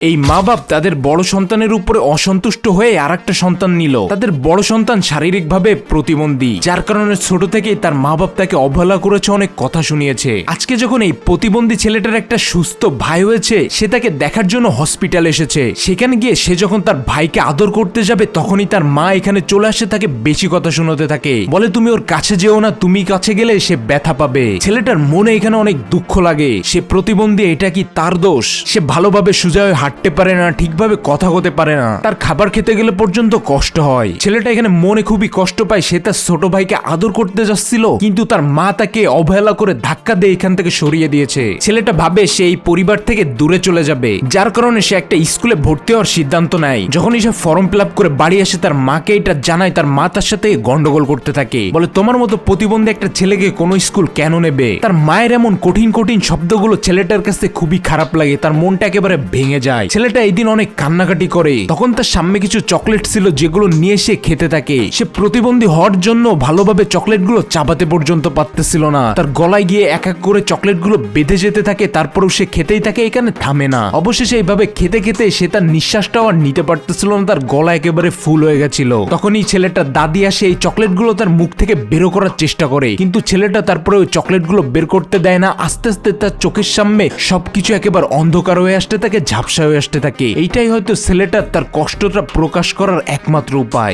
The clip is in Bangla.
এই মা বাপ তাদের বড় সন্তানের উপরে অসন্তুষ্ট হয়ে আরেকটা সন্তান নিল। তাদের বড় সন্তান শারীরিকভাবে প্রতিবন্ধী, যার কারণে ছোট থেকেই তার মা বাপ তাকে অবহেলা করেছে, অনেক কথা শুনিয়েছে। আজকে যখন এই প্রতিবন্ধী ছেলেটার একটা সুস্থ ভাই হয়েছে, সে তাকে দেখার জন্য হসপিটাল এসেছে। সেখানে গিয়ে সে যখন তার ভাইকে আদর করতে যাবে, তখনই তার মা এখানে চলে আসে, তাকে বেশি কথা শোনাতে থাকে, বলে তুমি ওর কাছে যেও না, তুমি কাছে গেলে সে ব্যথা পাবে। ছেলেটার মনে এখানে অনেক দুঃখ লাগে। সে প্রতিবন্ধী, এটা কি তার দোষ? সে ভালোভাবে সোজা হয়ে হাঁটতে পারে না, ঠিকভাবে কথা বলতে পারে না, তার খাবার খেতে গেলে পর্যন্ত কষ্ট হয়। ছেলেটা এখানে মনে খুবই কষ্ট পায়। সে তার ছোট ভাইকে আদর করতে যাচ্ছিল, কিন্তু তার মা তাকে অবহেলা করে ধাক্কা দিয়ে এখান থেকে সরিয়ে দিয়েছে। ছেলেটা ভাবে সে এই পরিবার থেকে দূরে চলে যাবে, যার কারণে সে একটা স্কুলে ভর্তি হওয়ার সিদ্ধান্ত নেয়। যখনই সে ফর্ম ফিল আপ করে বাড়ি আসে, তার মাকে এটা জানায়। তার মা তার সাথে গন্ডগোল করতে থাকে, বলে তোমার মতো প্রতিবন্ধী একটা ছেলেকে কোনো স্কুল কেন নেবে? তার মায়ের এমন কঠিন কঠিন শব্দগুলো ছেলেটার কাছে খুবই খারাপ লাগে। তার মনটা একেবারে ভেঙে যায়। ছেলেটা এই দিন অনেক কান্নাকাটি করে। তখন তার সামনে কিছু চকলেট ছিল, যেগুলো নিয়ে সে খেতে থাকে। সে প্রতিবন্ধী হওয়ার জন্য ভালোভাবে চকলেটগুলো চাবাতে পর্যন্ত পারতেছিল না। তার গলায় গিয়ে এক এক করে চকলেটগুলো বেঁধে যেতে থাকে, তারপরেও সে খেতেই থাকে, এখানে থামে না। অবশেষে এইভাবে খেতে খেতে সে তার নিঃশ্বাসটাও আর নিতে পারতেছিল না, তার গলা একেবারে ফুল হয়ে গেছিল। তখনই ছেলেটার দাদি আসে, এই চকলেটগুলো তার মুখ থেকে বের করার চেষ্টা করে, কিন্তু ছেলেটা তারপরে ওই চকলেটগুলো বের করতে দেয় না। আস্তে আস্তে তার চোখের সামনে সবকিছু একেবারে অন্ধকার হয়ে আসতে থাকে, ঝাপসা হয়ে আসতে থাকে। এইটাই হয়তো ছেলেটা তার কষ্টটা প্রকাশ করার একমাত্র উপায়।